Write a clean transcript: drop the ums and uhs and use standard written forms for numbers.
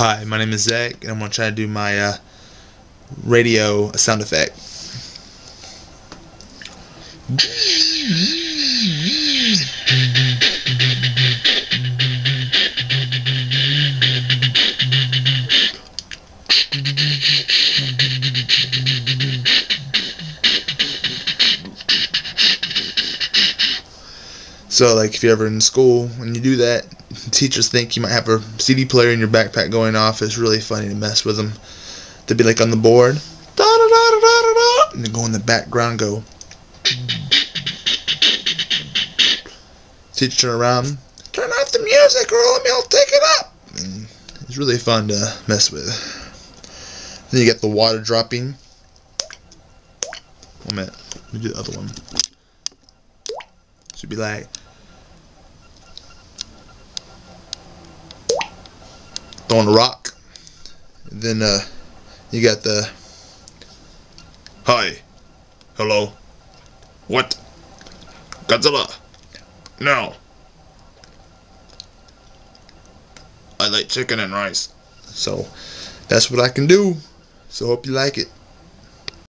Hi, my name is Zach, and I'm going to try to do my radio sound effect. So, like, if you're ever in school, when you do that, teachers think you might have a CD player in your backpack going off. It's really funny to mess with them. They'll be like on the board, da da da da da da, and they go in the background, go. Teacher turn around, turn off the music, or I'll take it up. And it's really fun to mess with. Then you get the water dropping. 1 minute, let me do the other one. Should be like. Throwing a rock, and then you got the hi, hello, what, Godzilla, no, I like chicken and rice. So that's what I can do. So hope you like it.